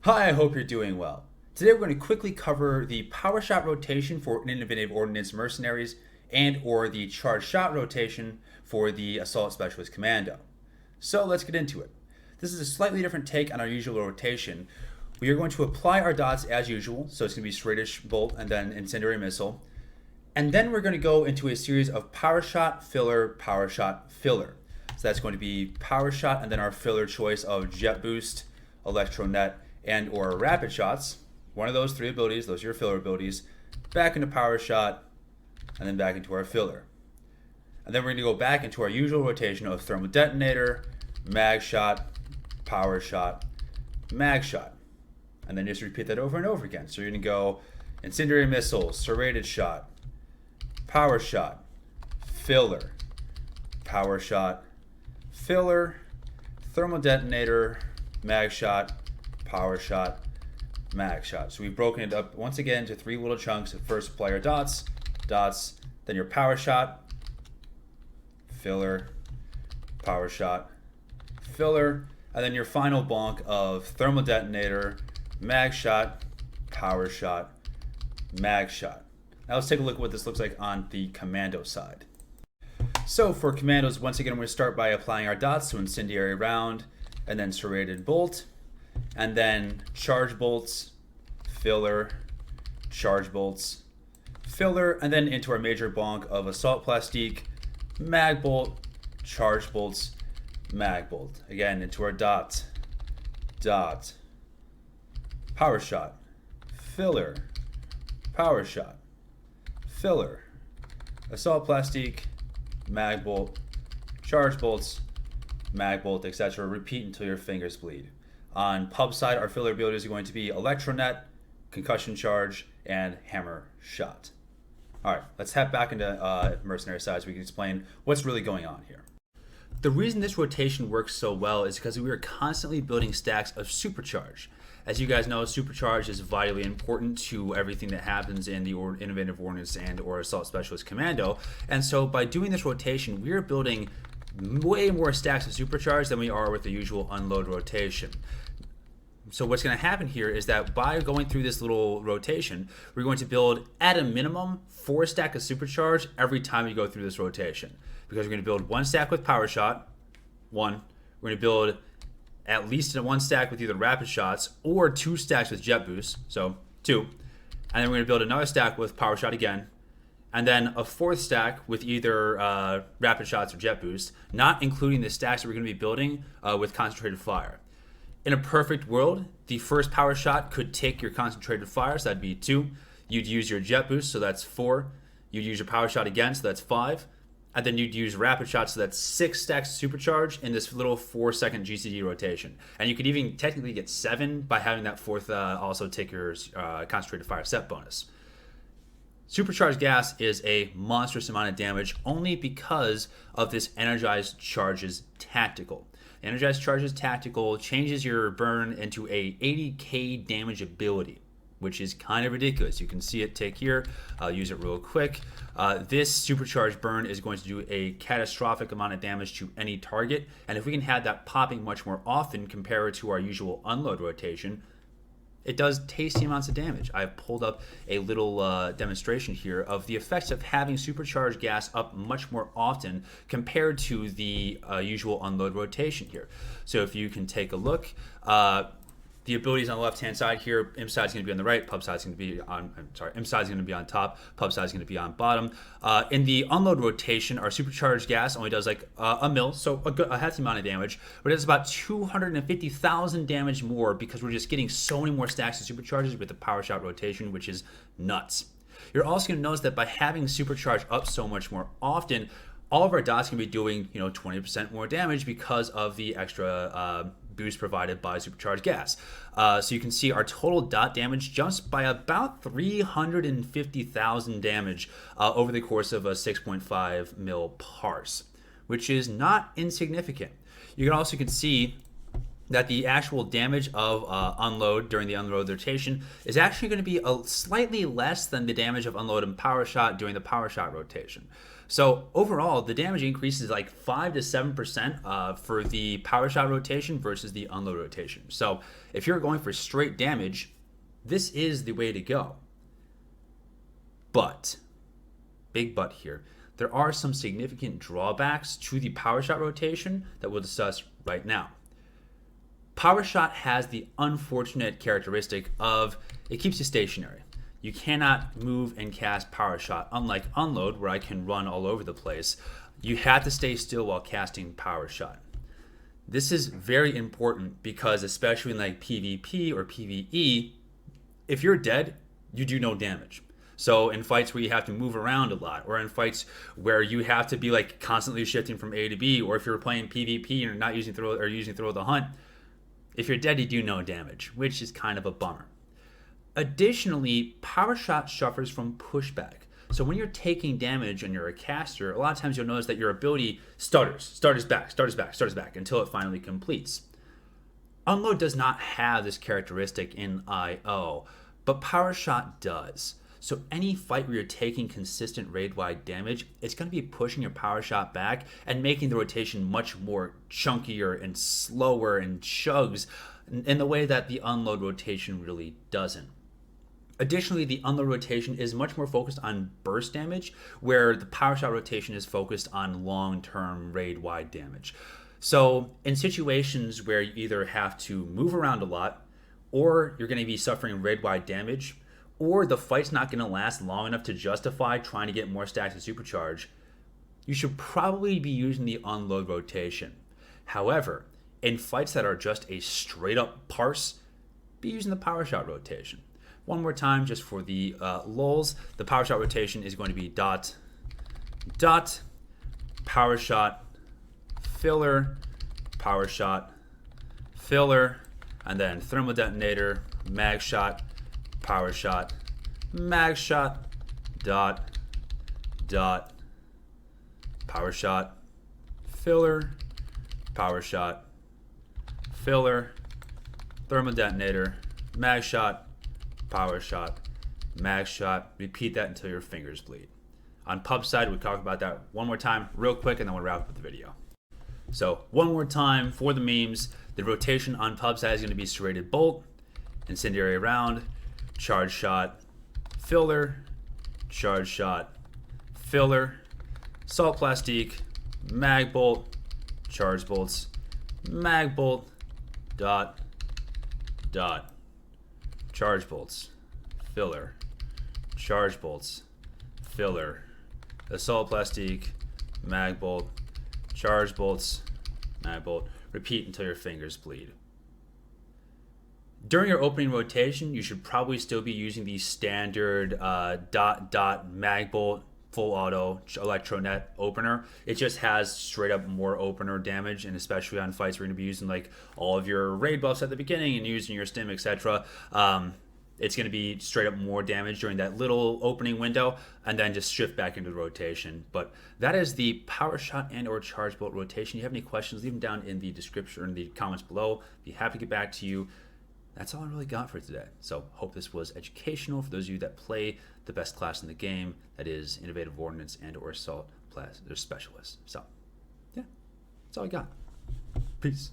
Hi, I hope you're doing well. Today we're going to quickly cover the power shot rotation for an innovative ordnance mercenaries and or the charge shot rotation for the assault specialist commando. So let's get into it. This is a slightly different take on our usual rotation. We are going to apply our dots as usual, so it's going to be straightish bolt and then incendiary missile. And then we're going to go into a series of power shot, filler, power shot, filler. So that's going to be power shot and then our filler choice of jet boost, electronet, and or rapid shots. One of those three abilities, those are your filler abilities, back into power shot, and then back into our filler. And then we're going to go back into our usual rotation of thermal detonator, mag shot, power shot, mag shot. And then just repeat that over and over again. So you're going to go incendiary missile, serrated shot, power shot, filler, power shot, filler, thermal detonator, mag shot, power shot, mag shot. So we've broken it up once again into three little chunks. First apply your dots, then your power shot, filler, power shot, filler, and then your final bonk of thermal detonator, mag shot, power shot, mag shot. Now let's take a look at what this looks like on the commando side. So for commandos, once again, we're going to start by applying our dots to incendiary round, and then serrated bolt, and then charge bolts, filler, charge bolts, filler, and then into our major bonk of assault plastique, mag bolt, charge bolts, mag bolt. Again, into our dot, power shot, filler, power shot, filler, assault plastique, mag bolt, charge bolts, mag bolt, etc. Repeat until your fingers bleed. On pub side, our filler abilities are going to be electronet, concussion charge, and hammer shot. All right, let's head back into mercenary side so we can explain what's really going on here. The reason this rotation works so well is because we are constantly building stacks of Supercharge. As you guys know, Supercharge is vitally important to everything that happens in the innovative ordnance and or assault specialist commando. And so by doing this rotation, we are building way more stacks of Supercharge than we are with the usual unload rotation. So what's going to happen here is that by going through this little rotation, we're going to build at a minimum 4 stacks of Supercharge every time you go through this rotation. Because we're going to build 1 stack with power shot, 1. We're going to build at least 1 stack with either rapid shots or 2 stacks with jet boost, so 2. And then we're going to build another stack with power shot again, and then a 4th stack with either rapid shots or jet boost, not including the stacks that we're going to be building with concentrated fire. In a perfect world, the first power shot could take your concentrated fire, so that'd be 2. You'd use your jet boost, so that's 4. You'd use your power shot again, so that's 5. And then you'd use rapid shots, so that's 6 stacks of Supercharge in this little 4-second GCD rotation. And you could even technically get 7 by having that 4th also take your concentrated fire set bonus. Supercharged gas is a monstrous amount of damage only because of this Energized Charges Tactical. Energized Charges Tactical changes your burn into a 80k damage ability, which is kind of ridiculous. You can see it take here. I'll use it real quick. This supercharged burn is going to do a catastrophic amount of damage to any target, and if we can have that popping much more often compared to our usual unload rotation, it does tasty amounts of damage. I've pulled up a little demonstration here of the effects of having supercharged gas up much more often compared to the usual unload rotation here. So if you can take a look, the abilities on the left-hand side here, imp side is going to be on the right, pub side is going to be on, imp side is going to be on top, pub side is going to be on bottom. In the unload rotation, our supercharged gas only does like a mil, so a hefty amount of damage, but it's about 250,000 damage more because we're just getting so many more stacks of supercharges with the power shot rotation, which is nuts. You're also going to notice that by having supercharge up so much more often, all of our dots can be doing 20% more damage because of the extra boost provided by supercharged gas. So you can see our total dot damage jumps by about 350,000 damage over the course of a 6.5 mil parse, which is not insignificant. You can also see that the actual damage of unload during the unload rotation is actually going to be slightly less than the damage of unload and power shot during the power shot rotation. So overall, the damage increase is like 5 to 7% for the power shot rotation versus the unload rotation. So if you're going for straight damage, this is the way to go. But, big but here, there are some significant drawbacks to the power shot rotation that we'll discuss right now. Power shot has the unfortunate characteristic of it keeps you stationary. You cannot move and cast power shot, unlike unload where I can run all over the place. You have to stay still while casting power shot. This is very important because especially in like PvP or PvE, if you're dead, you do no damage. So in fights where you have to move around a lot, or in fights where you have to be like constantly shifting from A to B, or if you're playing PvP and you're not using throw or using throw of the hunt, if you're dead, you do no damage, which is kind of a bummer. Additionally, power shot suffers from pushback. So when you're taking damage and you're a caster, a lot of times you'll notice that your ability stutters back until it finally completes. Unload does not have this characteristic in IO, but power shot does. So any fight where you're taking consistent raid-wide damage, it's going to be pushing your power shot back and making the rotation much more chunkier and slower and chugs in the way that the unload rotation really doesn't. Additionally, the unload rotation is much more focused on burst damage, where the power shot rotation is focused on long-term raid-wide damage. So in situations where you either have to move around a lot, or you're going to be suffering raid-wide damage, or the fight's not going to last long enough to justify trying to get more stacks of Supercharge, you should probably be using the unload rotation. However, in fights that are just a straight-up parse, be using the power shot rotation. One more time, just for the lulz, the power shot rotation is going to be dot, power shot, filler, power shot, filler, and then thermal detonator, mag shot, power shot, mag shot, dot, power shot, filler, power shot, filler, thermal detonator, mag shot, power shot, mag shot. Repeat that until your fingers bleed. On pub side, we talk about that one more time real quick and then we'll wrap up the video. So one more time for the memes, the rotation on pub side is going to be serrated bolt, incendiary round, charge shot, filler, charge shot, filler, salt plastique, mag bolt, charge bolts, mag bolt, dot, charge bolts, filler, charge bolts, filler, assault plastique, mag bolt, charge bolts, mag bolt. Repeat until your fingers bleed. During your opening rotation, you should probably still be using the standard mag bolt full auto electronet opener. It just has straight up more opener damage, and especially on fights where you're going to be using like all of your raid buffs at the beginning and using your stim, etc. It's going to be straight up more damage during that little opening window and then just shift back into the rotation. But that is the power shot and or charge bolt rotation. If you have any questions, leave them down in the description or in the comments below. Be happy to get back to you. That's all I really got for today. So hope this was educational for those of you that play the best class in the game, that is Innovative Ordinance and or Assault Specialist. So yeah, that's all I got. Peace.